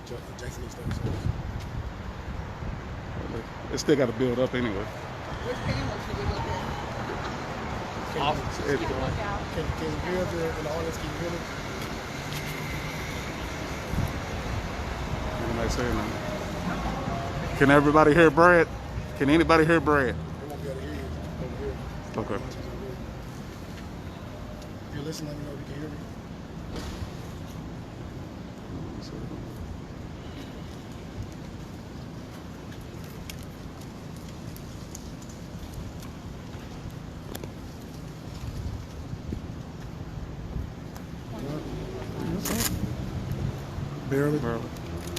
Jackson East 36. It still got to build up anyway. Which camera should we look at? Can you hear the audience? Can you hear me? Anybody saying that? Can everybody hear Brad? Can anybody hear Brad? They won't be able to hear you over here. Okay. If you're listening, let me know if you can hear me. Barely.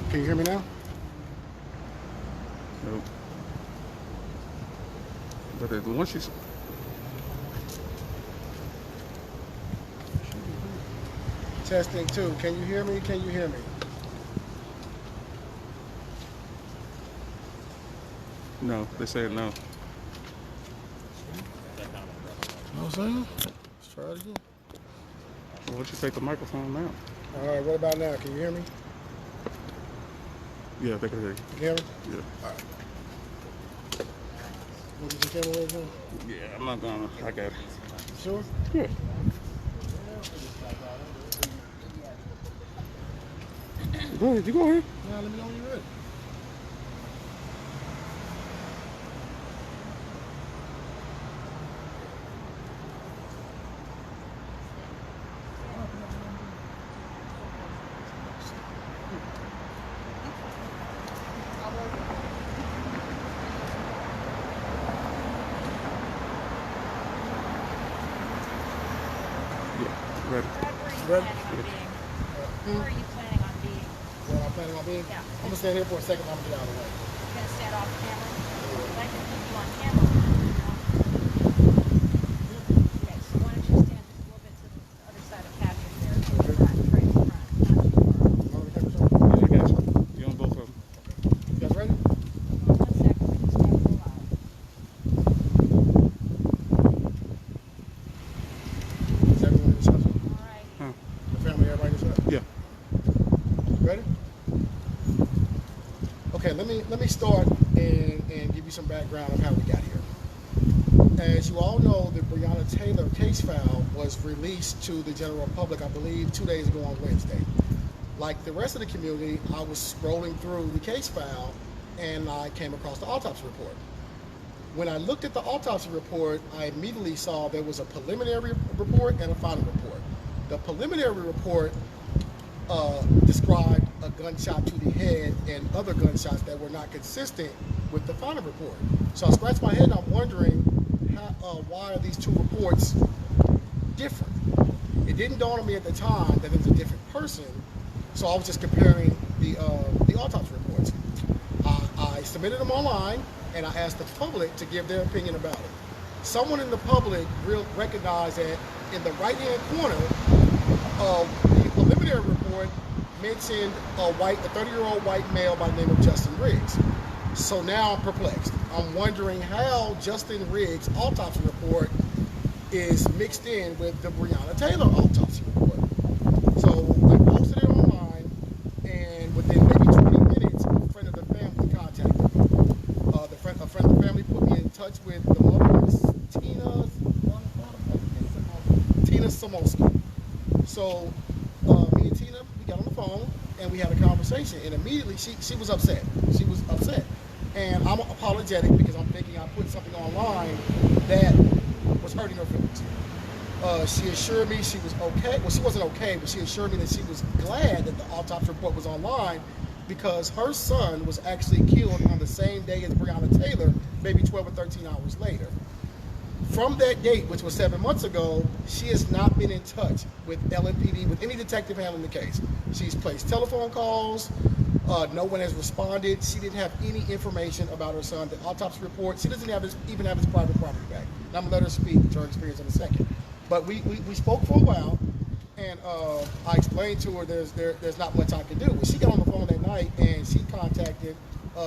Can you hear me now? Nope. But once you... Testing 2. Can you hear me? Can you hear me? No, they said no. You know what I'm saying? Let's try it again. Why don't you take the microphone now? All right, what about now? Can you hear me? Yeah, they can hear you. You can hear me? Yeah. All right. What did your camera was on? Yeah, I'm not gonna... I got it. Sure? Yeah. Go ahead, you go ahead. Now let me know when you're ready. Yeah, ready. Where are you planning on being? Where am I planning on being? Yeah. I'm gonna stand here for a second. I'm gonna get out of the way. You're going to stand off camera? I can keep you on camera. Okay, so why don't you stand just a little bit to the other side of caption there, to the front, right in front, not too far. All right, cameras on? Yeah, I got you. You on both of them. You guys ready? Hold on 1 second, we just got to go live. Is everyone in the shot? All right. Huh? The family, everybody in the shot? Yeah. Ready? Okay, let me start and give you some background of how we got here. As you all know, the Breonna Taylor case file was released to the general public, I believe, 2 days ago on Wednesday. Like the rest of the community, I was scrolling through the case file and I came across the autopsy report. When I looked at the autopsy report, I immediately saw there was a preliminary report and a final report. The preliminary report described a gunshot to the head and other gunshots that were not consistent with the final report. So I scratched my head and I'm wondering why are these two reports different? It didn't dawn on me at the time that it was a different person, so I was just comparing the autopsy reports. I submitted them online and I asked the public to give their opinion about it. Someone in the public recognized that in the right-hand corner of the preliminary report mentioned a 30-year-old white male by the name of Justin Riggs. So now I'm perplexed. I'm wondering how Justin Riggs' autopsy report is mixed in with the Breonna Taylor autopsy report. So I posted it online, and within maybe 20 minutes, a friend of the family contacted me. A friend of the family put me in touch with the mother, Tina Samolsky. So me and Tina, we got on the phone and we had a conversation, and immediately she was upset. She was upset, and I'm apologetic because I'm thinking I put something online that was hurting her feelings. She assured me she was okay. Well, she wasn't okay, but she assured me that she was glad that the autopsy report was online because her son was actually killed on the same day as Breonna Taylor, maybe 12 or 13 hours later. From that date, which was 7 months ago, she has not been in touch with LMPD, with any detective handling the case. She's placed telephone calls. No one has responded. She didn't have any information about her son. The autopsy report, she doesn't even have his private property back. And I'm going to let her speak to her experience in a second. But we spoke for a while, and I explained to her there's not much I can do. But she got on the phone that night, and she contacted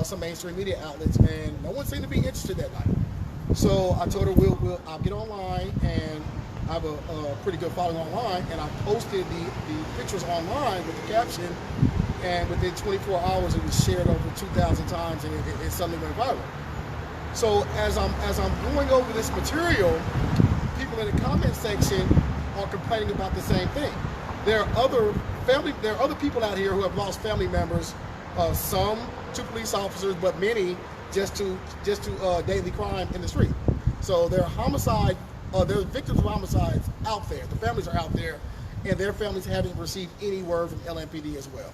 some mainstream media outlets, and no one seemed to be interested that night. So I told her I'll get online, and I have a pretty good following online, and I posted the pictures online with the caption, and within 24 hours it was shared over 2,000 times, and it suddenly went viral. So as I'm going over this material, people in the comment section are complaining about the same thing. There are other people out here who have lost family members, some to police officers, but many just to daily crime in the street. So there are there's victims of homicides out there. The families are out there, and their families haven't received any word from LMPD as well.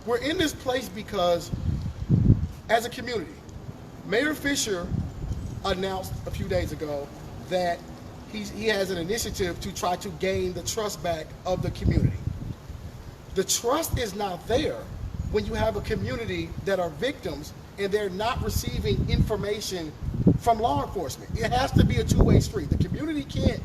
We're in this place because, as a community, Mayor Fisher announced a few days ago that he has an initiative to try to gain the trust back of the community. The trust is not there when you have a community that are victims and they're not receiving information from law enforcement. It has to be a two-way street. The community can't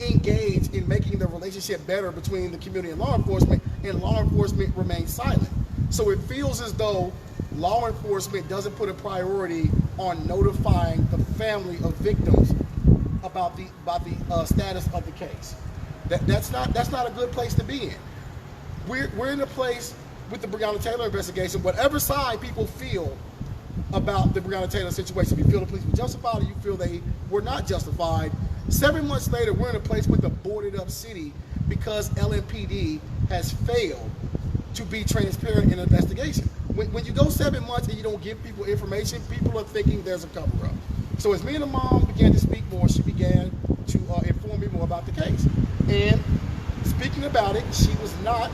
engage in making the relationship better between the community and law enforcement remains silent. So it feels as though law enforcement doesn't put a priority on notifying the family of victims about the status of the case. That's not a good place to be in. We're in a place with the Breonna Taylor investigation, whatever side people feel about the Breonna Taylor situation. If you feel the police were justified or you feel they were not justified, 7 months later, we're in a place with a boarded up city because LMPD has failed to be transparent in an investigation. When you go 7 months and you don't give people information, people are thinking there's a cover-up. So as me and the mom began to speak more, she began to inform me more about the case. And speaking about it, she was not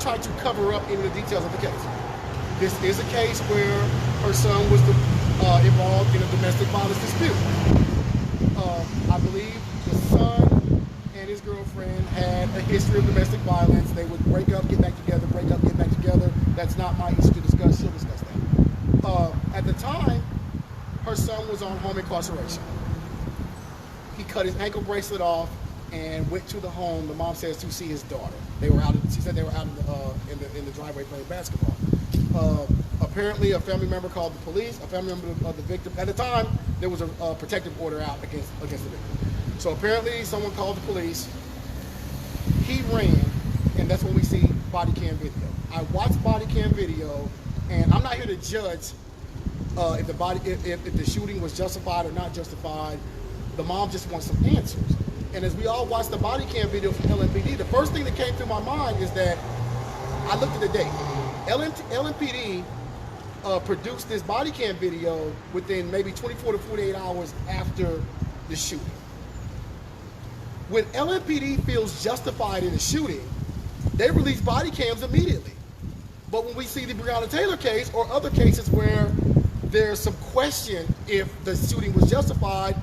trying to cover up any of the details of the case. This is a case where her son was involved in a domestic violence dispute. I believe the son and his girlfriend had a history of domestic violence. They would break up, get back together, break up, get back together. That's not my issue to discuss. She'll discuss that. At the time, her son was on home incarceration. He cut his ankle bracelet off and went to the home, the mom says, to see his daughter. She said they were out in the driveway playing basketball. Apparently, a family member called the police. A family member of the victim. At the time, there was a protective order out against the victim. So apparently, someone called the police. He ran, and that's when we see body cam video. I watched body cam video, and I'm not here to judge if the shooting was justified or not justified. The mom just wants some answers. And as we all watched the body cam video from LMPD, the first thing that came through my mind is that I looked at the date. LMPD produced this body cam video within maybe 24 to 48 hours after the shooting. When LMPD feels justified in a shooting, they release body cams immediately. But when we see the Breonna Taylor case or other cases where there's some question if the shooting was justified,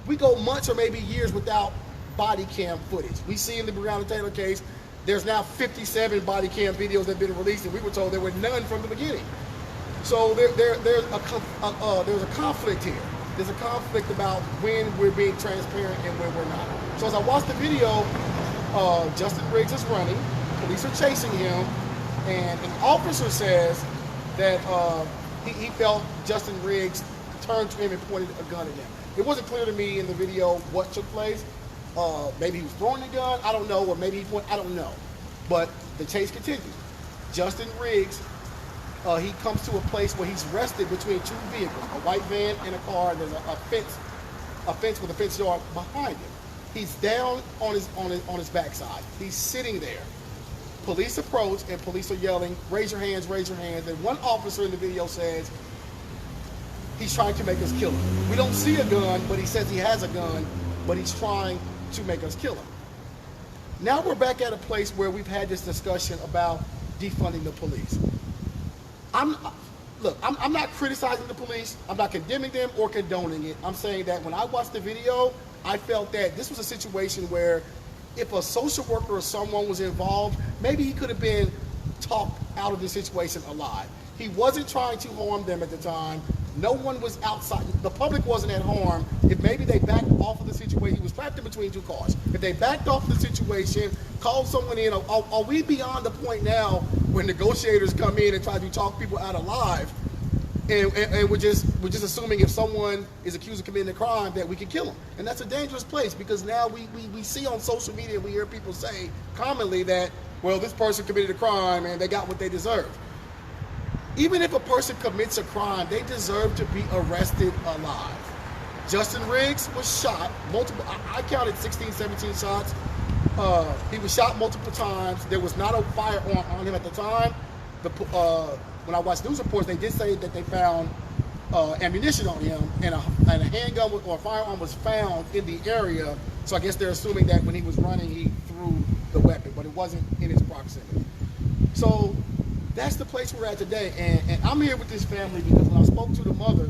we go months or maybe years without body cam footage. We see in the Breonna Taylor case, there's now 57 body cam videos that have been released, and we were told there were none from the beginning. So there's a conflict here. There's a conflict about when we're being transparent and when we're not. So as I watched the video, Justin Riggs is running, police are chasing him, and an officer says that he felt Justin Riggs turned to him and pointed a gun at him. It wasn't clear to me in the video what took place. Maybe he was throwing the gun, I don't know, or maybe he pointed, I don't know. But the chase continues. Justin Riggs, he comes to a place where he's rested between two vehicles, a white van and a car, and there's a fence with a fence yard behind him. He's down on his backside. He's sitting there. Police approach, and police are yelling, raise your hands, raise your hands. And one officer in the video says, he's trying to make us kill him. We don't see a gun, but he says he has a gun, but he's trying to make us kill him. Now we're back at a place where we've had this discussion about defunding the police. I'm not criticizing the police. I'm not condemning them or condoning it. I'm saying that when I watched the video, I felt that this was a situation where if a social worker or someone was involved, maybe he could have been talked out of the situation alive. He wasn't trying to harm them at the time. No one was outside. The public wasn't at harm. If maybe they backed off of the situation, he was trapped in between two cars. If they backed off the situation, called someone in, are we beyond the point now where negotiators come in and try to talk people out alive, and we're just assuming if someone is accused of committing a crime that we can kill them? And that's a dangerous place, because now we see on social media, we hear people say commonly that well, this person committed a crime and they got what they deserve. Even if a person commits a crime, they deserve to be arrested alive. Justin Riggs was shot multiple, I counted 16, 17 shots. He was shot multiple times. There was not a firearm on him at the time. When I watched news reports, they did say that they found ammunition on him, and a handgun or a firearm was found in the area. So I guess they're assuming that when he was running, he threw the weapon, but it wasn't in his proximity. So that's the place we're at today. And I'm here with this family because when I spoke to the mother,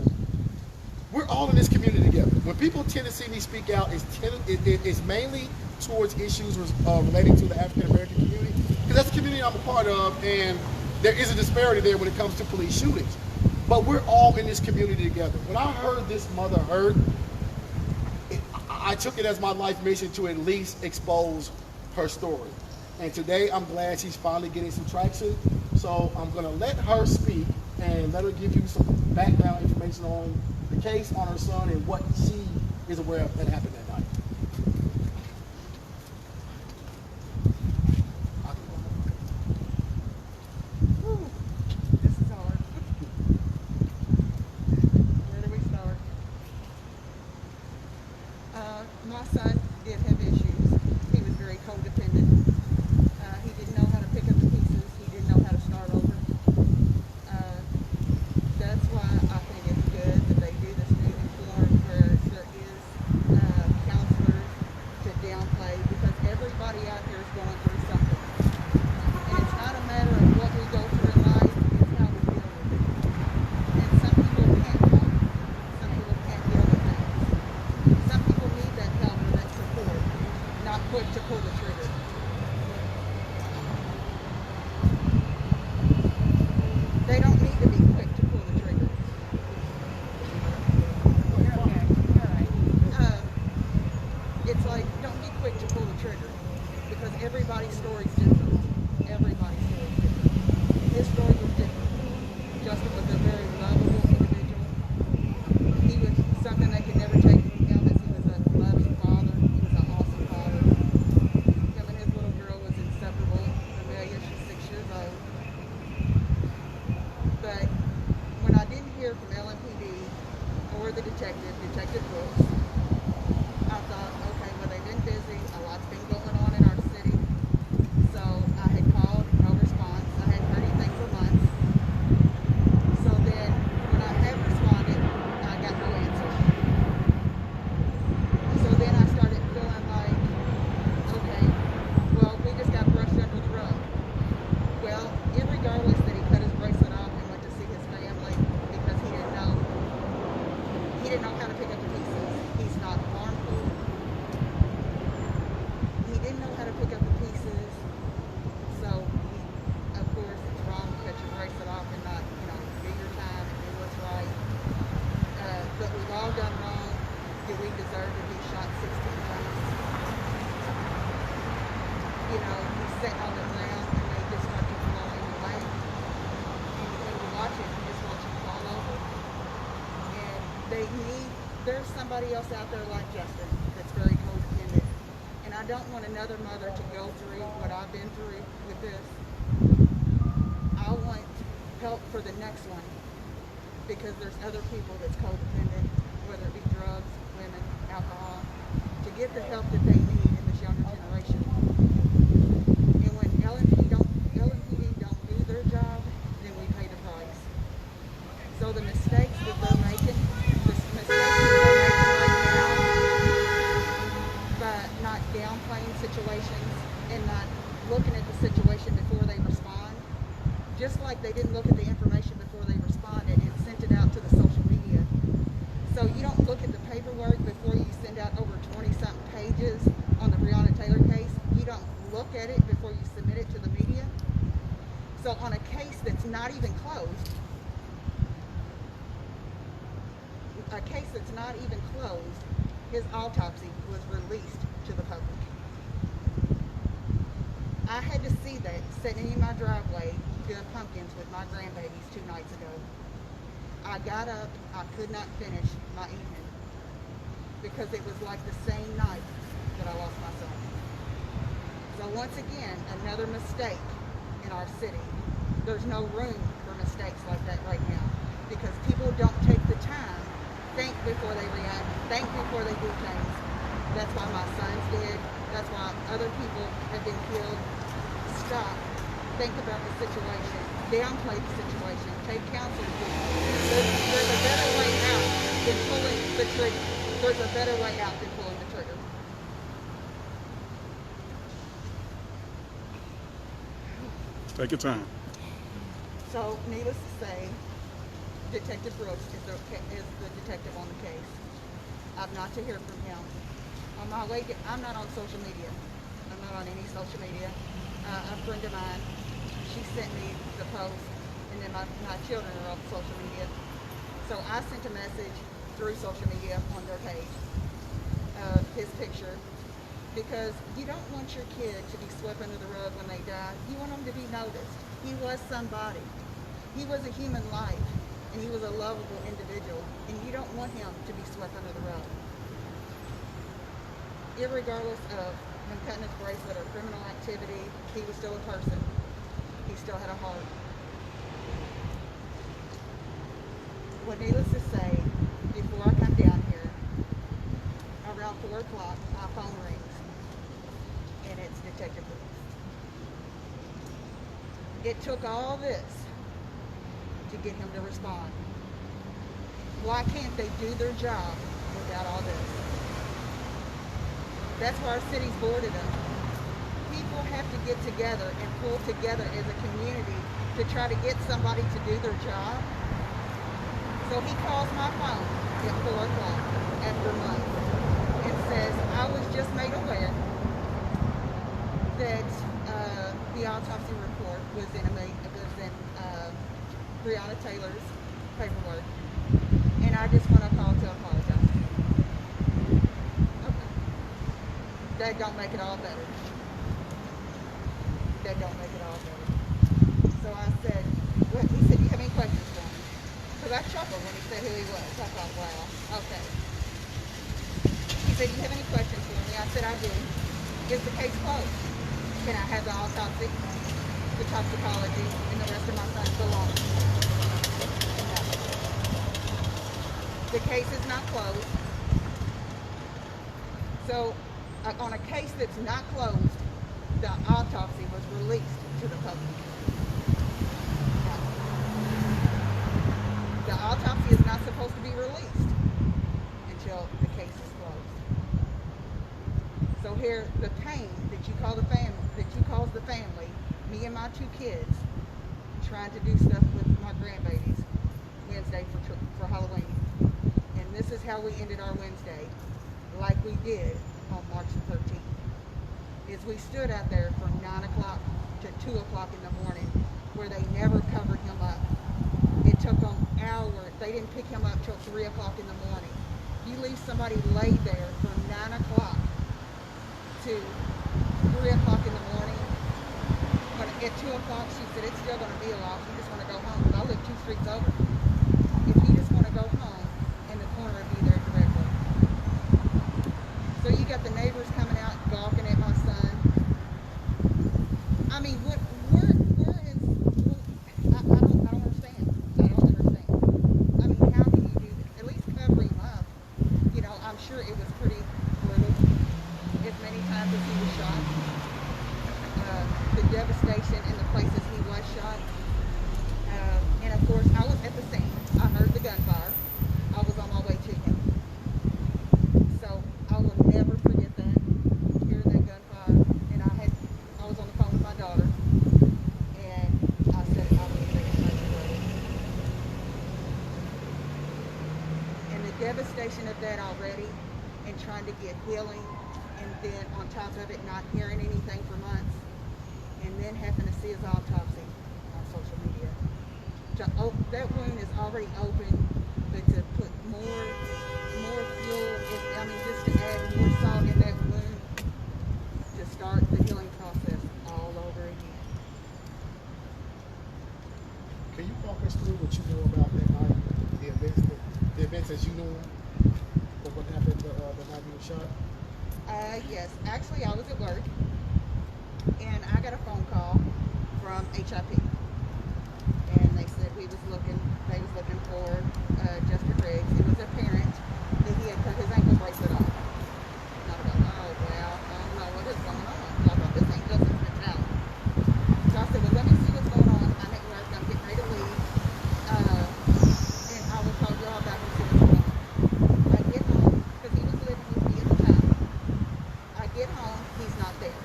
we're all in this community together. When people tend to see me speak out, it's mainly towards issues relating to the African American community, because that's the community I'm a part of, and there is a disparity there when it comes to police shootings. But we're all in this community together. When I heard this mother hurt, I took it as my life mission to at least expose her story. And today I'm glad she's finally getting some traction. So I'm gonna let her speak and let her give you some background information on the case, on her son, and what she is aware of that happened that night. This is hard. Where do we start? My son did have issues. He was very codependent. He didn't know how to pick up the pieces. He didn't know how to start over. That's why I think it's good that they do this moving forward where there is counselors to downplay, because everybody out here is going through something. And it's not a matter of what we go through in life, it's how we deal with it. And some people can't cope. Some people can't deal with things. Some people need that help and that support, not quick to pull the trigger. They don't need to be quick to pull the trigger. You're okay. You're all right. It's like, don't be quick to pull the trigger, because everybody's story's different. Everybody's story's different. His story was different. Justin was a very lovable individual. He was something they could never take from him, as he was a loving father. He was an awesome father. Him and his little girl was inseparable. Amelia, she's 6 years old. But when I didn't hear from LMPD or the Detective Brooks, I thought, okay, well, they've been busy. A lot's been going on in our city. So I had called, no response. I hadn't heard anything for months. So then when I had responded, I got no answer. So then I started feeling like, okay, well, we just got brushed under the rug. Well, irregardless that he cut his bracelet off and went to see his family because he didn't know how to pick up the pieces. He's not harmful. He didn't know how to pick up the pieces. So, of course, it's wrong to cut your bracelet off and not, do your time and do what's right. But we've all done wrong. Do we deserve to be shot 16 times? He's sitting on the ground and they just start to blow him away. And when you watch it, you just watch him fall over. And there's somebody else out there like Justin that's very codependent. And I don't want another mother to go through what I've been through with this. I want help for the next one, because there's other people that's codependent, whether it be drugs, women, alcohol, to get the help that they need in this younger generation. And when LMPD don't do their job, then we pay the price. So the mistakes that they're making, but not downplaying situations and not looking at the situation before they respond. Just like they didn't look at the information before they responded and sent it out to the social media. So you don't look at the paperwork before you send out over 20-something pages on the Breonna Taylor case. You don't look at it before you submit it to the media. So on a case that's not even closed, his autopsy was released to the public. I had to see that sitting in my driveway doing pumpkins with my grandbabies 2 nights ago. I got up, I could not finish my evening because it was like the same night that I lost my son. So So once again, another mistake in our city. There's no room for mistakes like that right now because people don't take the time, think before they react, think before they do things. That's why my sons did. That's why other people have been killed. Stop. Think about the situation. Downplay the situation. Take counsel. There's a better way out than pulling the trigger. There's a better way out than pulling the trigger. Take your time. So, needless to say, Detective Brooks is the detective on the case. I've not to hear from him. On my way, I'm not on social media. I'm not on any social media. A friend of mine, she sent me the post, and then my children are on social media. So I sent a message through social media on their page, his picture, because you don't want your kid to be swept under the rug when they die. You want them to be noticed. He was somebody. He was a human life, and he was a lovable individual, and you don't want him to be swept under the rug. Irregardless of him cutting his bracelet or criminal activity, he was still a person. He still had a heart. Well, needless to say, before I come down here, around 4 o'clock, my phone rings, and it's Detective Brooks. It took all this to get him to respond. Why can't they do their job without all this? That's why our city's boarded up. People have to get together and pull together as a community to try to get somebody to do their job. So he calls my phone at 4 o'clock after months and says, I was just made aware that the autopsy report was in Breonna Taylor's paperwork, and I just want to call to apologize. Okay. That don't make it all better. That don't make it all better. So I said, well, he said, do you have any questions for me? Because I chuckled when he said who he was. I thought, wow, okay. He said, do you have any questions for me? I said, I do. Is the case closed? Can I have the autopsy, the toxicology, and the rest of my son's belongings? No. The case is not closed. So, on a case that's not closed, the autopsy was released to the public. No. The autopsy is not supposed to be released until the case is closed. So here, the pain that you call the family, me and my 2 kids, trying to do stuff with my grandbabies Wednesday for Halloween. And this is how we ended our Wednesday, like we did on March the 13th. Is we stood out there from 9 o'clock to 2 o'clock in the morning, where they never covered him up. It took them hours. They didn't pick him up till 3 o'clock in the morning. You leave somebody laid there from 9 o'clock to 3 o'clock in the morning. But at 2 o'clock, she said, it's still going to be a lot. You just want to go home. But I live 2 streets over. If you just want to go home, in the corner will be there directly. So you got the neighbors coming out, gawking at my son. I mean, where is, I don't understand. I don't understand. I mean, how can you do this? At least cover him up. You know, I'm sure it was pretty brutal, as many times as he was shot. The devastation in the places he was shot. And of course, I was at the scene. I heard the gunfire. I was on my way to him. So I will never forget that, hearing that gunfire. And I was on the phone with my daughter, and I said, I will never forget that. And the devastation of that already, and trying to get healing, and then on top of it, not hearing anything for months, and then having to see his autopsy on social media. That wound is already open, but to put more fuel, just to add more salt in that wound, to start the healing process all over again. Can you walk us through what you know about that night, the events as you know them, or what happened the night you were shot? Yes, actually I was at work. And I got a phone call from HIP, and they said they was looking for Jester Riggs. It was apparent that he had cut his ankle bracelet off. And I was like, oh well, I don't know what is going on. So I thought, this ain't Justin's mentality. So I said, well, let me see what's going on. I'm at work. I'm getting ready to leave, and I will call you all back and see what's going on. I get home because he was living with me at the time. I get home, he's not there.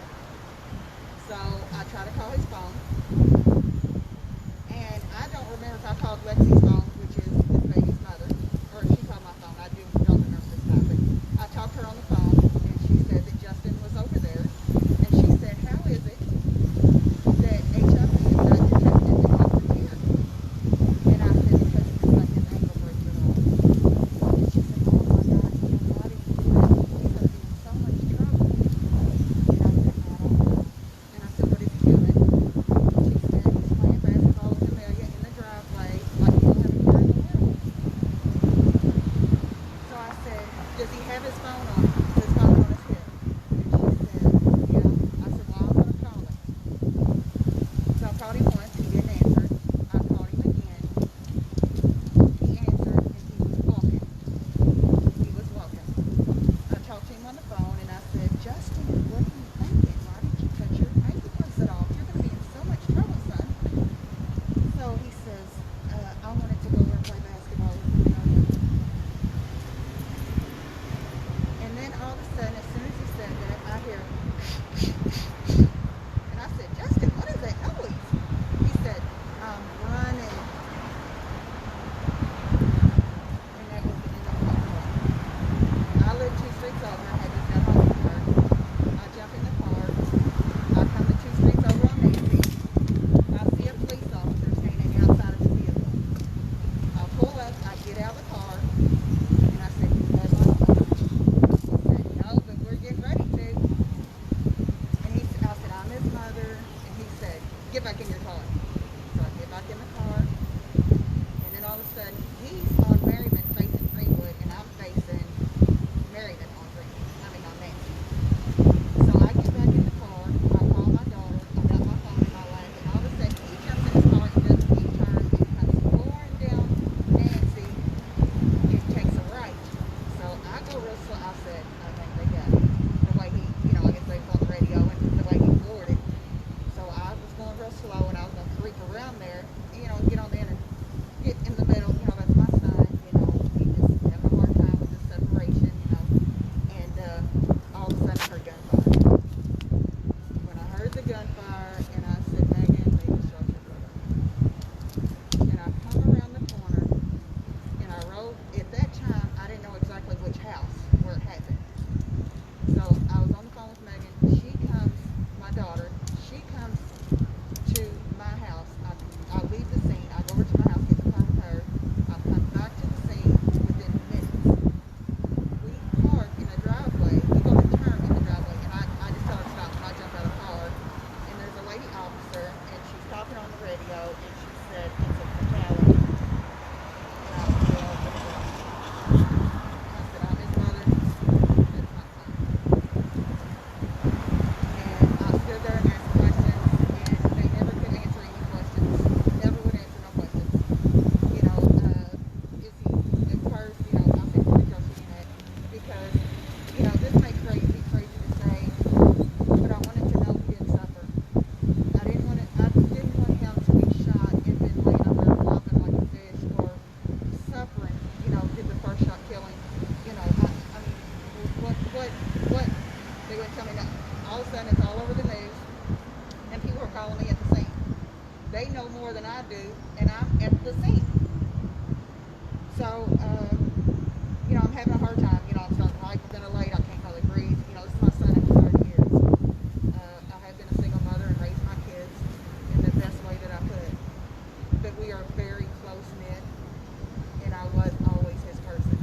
So I try to call his phone, and I don't remember if I called Lexi's phone, which is this baby's mother, or if she called my phone. I don't remember this time, but I talked to her on the phone, and she said that Justin was over there, and she said, how is it that HIP is not detected the culprit here? And I said, because he cut his ankle bracelet off. And she said, oh my God, why did he do that? He's going to be in so much trouble. And I said, I don't know. And I said, what is he doing? She said, he's playing basketball with Amelia in the driveway like he don't have a care in the world. So I said, does he have his phone on him? Is his phone on his hip? And she said, yeah. I said, well, I'm going to call him. So I called him once, he didn't answer. I called him again. He answered, and he was walking. He was walking. I talked to him on the phone, and I said, Justin, what are you thinking? Why did you cut your ankle bracelet off? You're going to be in so much trouble, son. So he says, I wanted to go over and play basketball with Amelia. And then all of a sudden, as soon as he said that, I hear, and I said, Justin, what is that noise? He said, I'm running. And that was the end of the phone call. I live 2 streets over. I had just got home from work. I jump in the car. I come to 2 streets over on Nancy. I see a police officer standing outside of his vehicle. I pull up. I get out of the car. And I said, you have my phone? He said, no, but we're getting ready to. And I said, I'm his mother. And he said, get back in your car. So I get back in the car. And then all of a sudden, he's on Merriman facing Greenwood, and I'm facing Merriman on Nancy. So I get back in the car. I call my daughter. I got my phone in my lap. And all of a sudden, he jumps in his car and does a U-turn and comes pouring down Nancy and takes a right. So I go real slow. I said, I think they got it. The way he, I guess they was on the radio and the way he floored it. So I was going real slow, and I was going to creep around there, get on there and get in the middle. That's my son. He just having a hard time with the separation, And all of a sudden I heard gunfire. When I heard the gunfire, and I said, Megan, they just shot your brother. And I come around the corner, and I rode. At that time, I didn't know exactly which house where it happened. So I was on the phone with Megan. She comes, my daughter, she comes to my house. I leave the scene. I go over to my house, get the car with her. I come back to the scene within minutes. We park in the driveway. We go to turn in the driveway, and I just tell her to stop, and I jump out of the car. And there's a lady officer, and she's talking on the radio, and she said, it's a fatality. And I said, well, what is it? I said, I'm his mother. That's my son. And I stood there and asked questions, and they never could answer any questions. Never would answer no questions. Is he hurt? I said, what did y'all see in it? Because, this may crazy to say, but I wanted to know he didn't suffer. I didn't want him to be shot and then laying up there flopping like a fish or suffering. Did the first shot kill him? What? They wouldn't tell me that. All of a sudden, it's all over the news, and people are calling me at the scene. They know more than I do, and I'm at the scene. So, I'm having a hard time. I'm starting to hyperventilate. I can't hardly breathe. This is my son after 30 years. I have been a single mother and raised my kids in the best way that I could. But we are very close-knit, and I was always his person.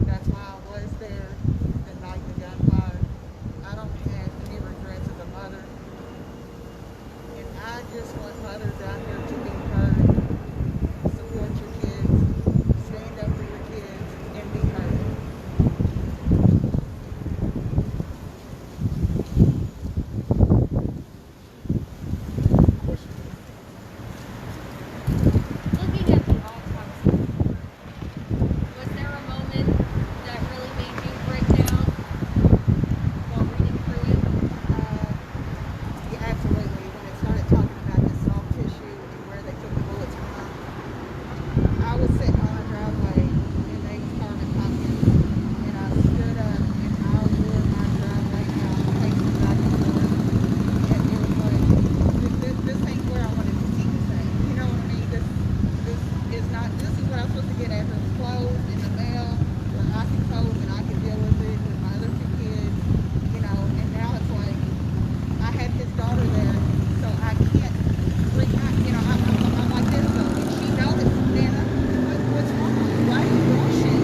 That's why I was there the night the gunfire. I don't have any regrets as a mother. And I just want mothers out here to be heard. Support your kids. Stand up for your kids and be heard. driveway and they started pumpkins. And I stood up and I wore my driveway out, pacing back and forth. And it was like, this ain't where I wanted to see this at. You know what I mean? This is not, this is what I'm supposed to get after the clothes in the mail, where I can cope and I can deal with it with my other two kids, you know, and now it's like, I had his daughter there, so I can't react, you know, I'm like this though, and she noticed, Nana, what's wrong? Why are you rushing?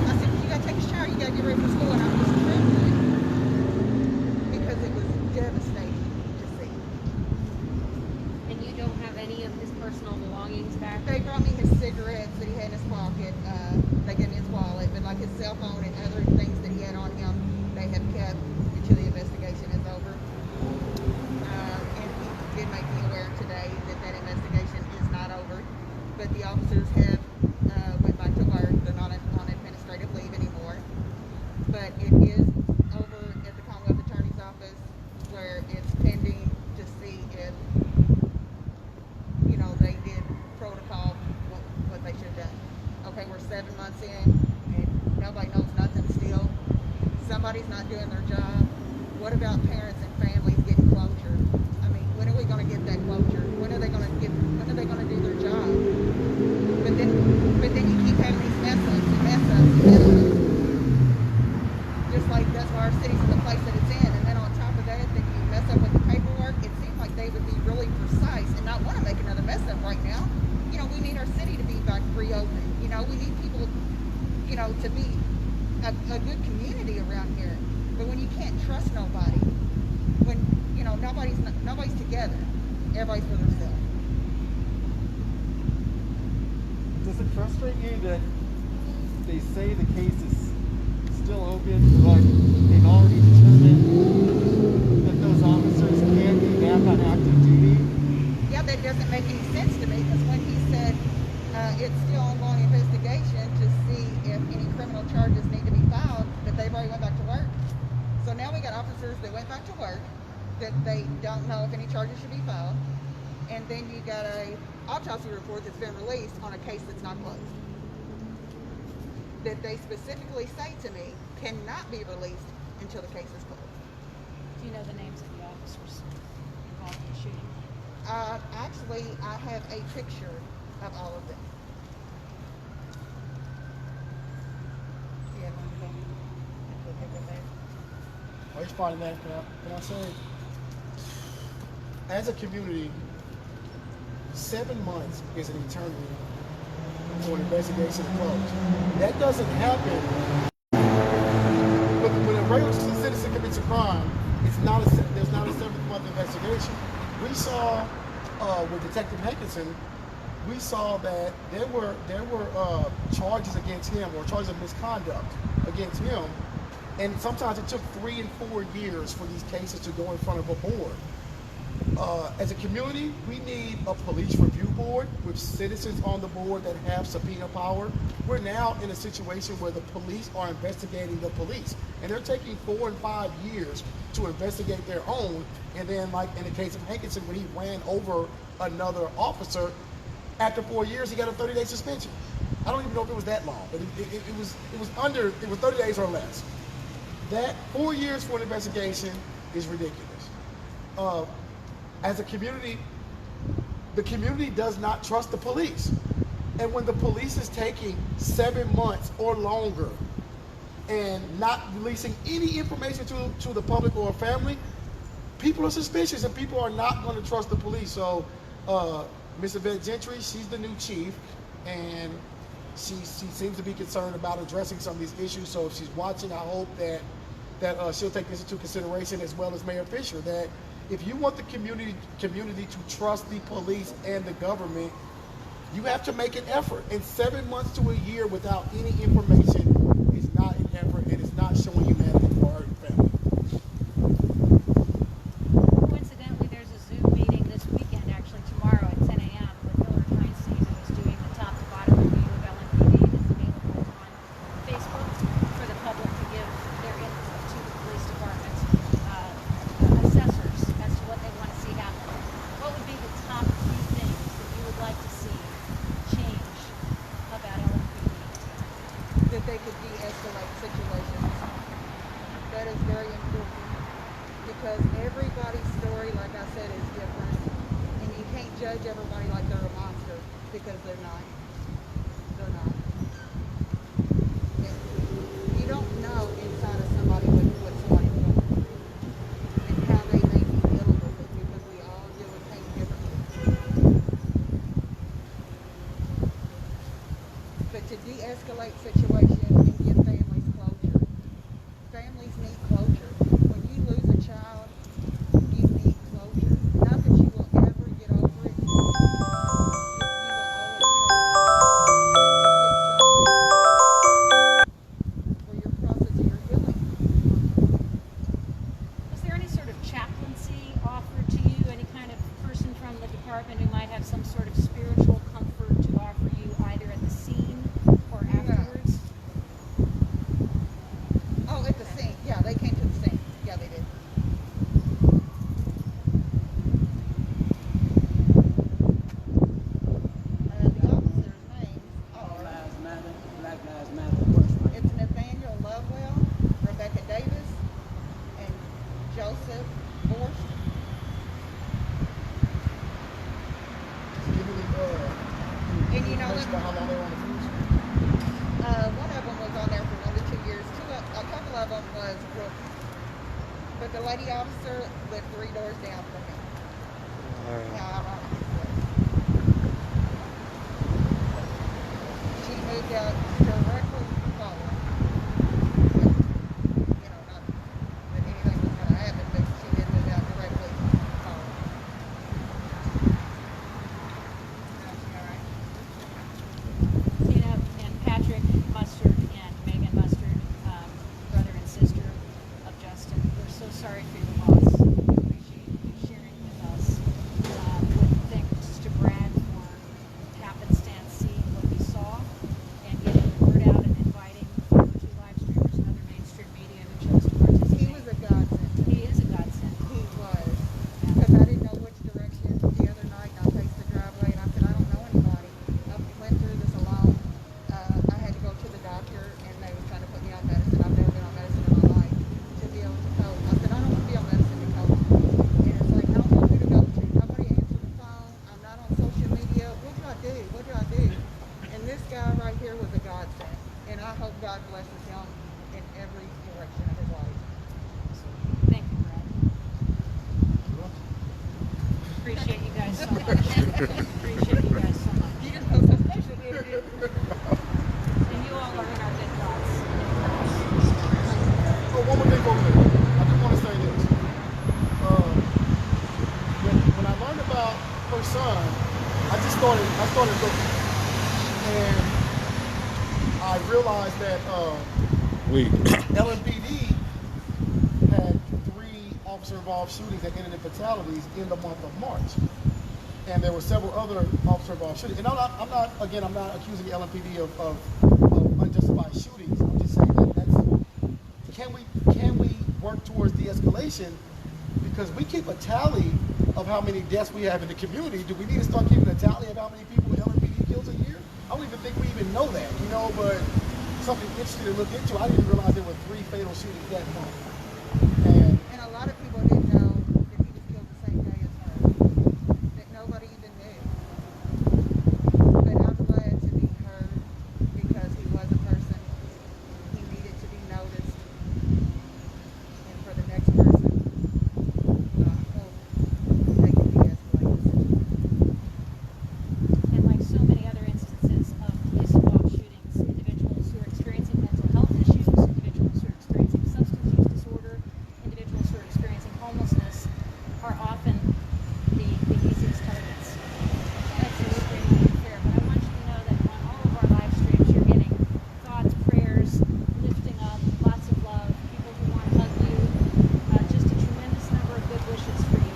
I said, you gotta take a shower, you gotta get ready for school, and I was trembling, because it was devastating to see. And you don't have any of his personal belongings back? They brought me his cigarettes that he had in his pocket, they gave me his wallet, but like his cell phone and other things that he had on him, they have kept until the investigation is over. And he did make me aware today that investigation is not over, but the officers have went back to work. They're not on administrative leave anymore, but it is over at the Commonwealth Attorney's Office, where it's pending to see if, you know, they did protocol what they should have done. Okay, we're 7 months in and nobody knows nothing still. Somebody's not doing their job. What about parents and families getting closure? I mean, when are we going to get that closure? When are they going to do their job? But then you keep having these mess ups and mess ups and mess ups. Just like that's why our city's in the place that it's in. And then on top of that, then you mess up with the paperwork. It seems like they would be really precise and not want to make another mess up right now. You know, we need our city to be back reopened. You know, we need people, you know, to be a good community around here. But when you can't trust nobody, when, you know, nobody's together, everybody's for themselves. Does it frustrate you that they say the case is still open, but they've already determined that those officers can't be back on active duty? Yeah, that doesn't make any sense to me, because when he said it's still ongoing investigation to see if any criminal charges need to be filed, that they've already went back to work. So now we got officers that went back to work, that they don't know if any charges should be filed, and then you got a autopsy report that's been released on a case that's not closed. That they specifically say to me cannot be released until the case is closed. Do you know the names of the officers involved in the shooting? Actually, I have a picture of all of them. Yeah, Are you finding that? Can I say, as a community, 7 months is an eternity for an investigation to close. That doesn't happen. But when a regular citizen commits a crime, there's not a 7-month investigation. We saw with Detective Hankinson, we saw that there were charges against him, or charges of misconduct against him, and sometimes it took 3 and 4 years for these cases to go in front of a board. As a community, we need a police review board with citizens on the board that have subpoena power. We're now in a situation where the police are investigating the police, and they're taking 4 and 5 years to investigate their own. And then, like in the case of Hankinson, when he ran over another officer, after 4 years, he got a 30-day suspension. I don't even know if it was that long, but it was 30 days or less. That 4 years for an investigation is ridiculous. As a community, the community does not trust the police. And when the police is taking 7 months or longer and not releasing any information to the public or family, people are suspicious and people are not going to trust the police. So Ms. Yvette Gentry, she's the new chief, and she seems to be concerned about addressing some of these issues. So if she's watching, I hope that she'll take this into consideration, as well as Mayor Fisher, that if you want the community to trust the police and the government, you have to make an effort. And 7 months to a year without any information is not an effort, and it's not showing humanity for our family. Coincidentally, there's a Zoom meeting this weekend, actually tomorrow at 10 a.m. with Hillary Heinze, who's doing the top to bottom review of LMPD that's available on Facebook for the public to give their input to the police department's assessors as to what they want to see happen. What would be the top few things that you would like to see change about LMPD? they're not. They're not. You don't know inside of somebody what somebody's going through and how they may be dealing with it because we all deal with things differently. But to de-escalate situations and give families closure. Families need closure. When you lose a child, you need closure. Not that you will ever get over it. You will always hurt. For your process of your healing. Was there any sort of chaplaincy offered to you? Any kind of person from the department who might have some sort of spiritual comfort to offer you either at the scene or afterwards? Oh, at the scene. Yeah, they came to the scene. Yeah, they did. The officers' names All are, lives matter, Black Lives Matter, what's right? it's Nathaniel Lovewell, Rebecca Davis, and Joseph Borst. Just give me the And you know, information about how long they were on the cruise. one of them was on there for 1 to 2 years. A couple of them was rookies. But the lady officer lived 3 doors down from me. Yeah, she moved out directly following. You know, not that anything was going to happen, but she did move out directly following. Is she all right? Tina and Patrick Mustard and Megan Mustard, brother and sister of Justin, we're so sorry for your loss. We appreciate you sharing with us. With thanks to Brad for happenstance seeing what he saw and getting the word out and inviting the 2 live streamers and other mainstream media who chose to participate. He was a godsend. He is a godsend. He was. Because I didn't know which direction the other night. I faced the driveway and I said, I don't know anybody. I went through this alone. I had to go to the doctor and they were trying to put me on medicine. I've never been on medicine in my life to be able to cope. I said, I don't want to be on medicine to cope. And it's like, I don't know who to go to. Nobody answered the phone. I'm not on social media. What do I do? What do I do? And this guy right here was a godsend. And I hope God blesses him in every direction of his life. Thank you, Brad. Appreciate you guys so much. Appreciate you guys so much. You didn't post a special, did you? And you all are in our good thoughts. Oh, one more thing for me. I just want to say this. When I learned about her son, I started looking. And I realized that LMPD had 3 officer-involved shootings that ended in fatalities in the month of March. And there were several other officer-involved shootings. And I'm not accusing the LMPD of unjustified shootings. I'm just saying that can we work towards de-escalation? Because we keep a tally of how many deaths we have in the community. Do we need to start keeping a tally of how many people LMPD kills a year? I don't even think we even know that, but something interesting to look into. I didn't realize there were 3 fatal shootings that month. And a lot of people didn't know that he was killed the same day as her. That nobody even knew. But I'm glad to be heard because he was a person. He needed to be noticed. And for the next person, I hope they can de-escalate the situation. And like so many other instances of police-involved shootings, individuals who are experiencing mental health issues, individuals who are experiencing substance use disorder, individuals who are experiencing homelessness are often the easiest targets. And that's extremely unfair. But I want you to know that on all of our live streams, you're getting thoughts, prayers, lifting up, lots of love, people who want to hug you, just a tremendous number of good wishes for you.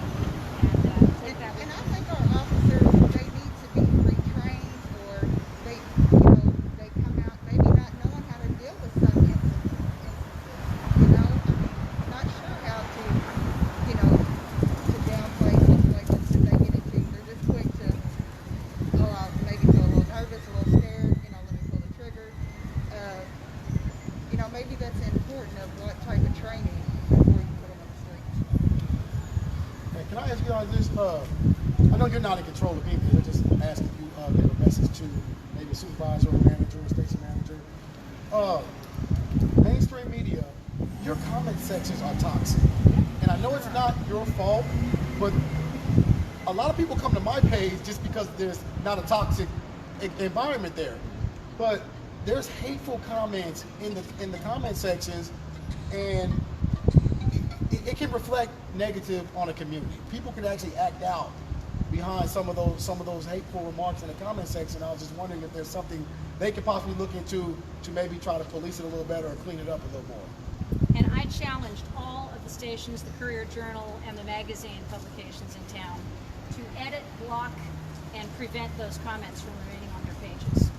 And take that with And I you. think our officers, they need to be retrained or they come out maybe not knowing how to deal with some instances. Not sure how to, to downplay situations that they get into. They're just quick to, I'll maybe feel a little nervous, a little scared, let me pull the trigger. Maybe that's important of what type of training before you put them on the streets. Hey, can I ask you guys this? I know you're not in control of anything. I'm just asking you to give a message to the supervisor or manager or station manager. Mainstream media, your comment sections are toxic. And I know it's not your fault, but a lot of people come to my page just because there's not a toxic environment there. But there's hateful comments in the comment sections, and it can reflect negative on a community. People can actually act out behind some of those hateful remarks in the comment section. I was just wondering if there's something they could possibly look into to maybe try to police it a little better or clean it up a little more. And I challenged all of the stations, the Courier Journal, and the magazine publications in town to edit, block, and prevent those comments from remaining on their pages.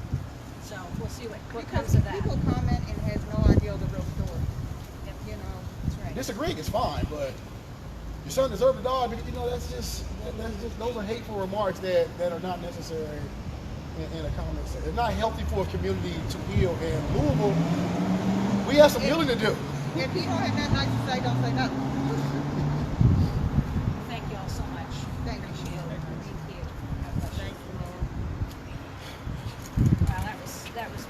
So we'll see what comes of that. People comment and has no idea the real story. Yep. You know. That's right. Disagreeing is fine, but your son deserved to die. Because, that's just those are hateful remarks that are not necessary in a comment section. It's not healthy for a community to heal. In Louisville, we have some healing to do. If you don't have nothing nice to say, don't say nothing. Thank you all so much. Thank you. Appreciate it. Thank you. Thank you, Lord. Wow, that was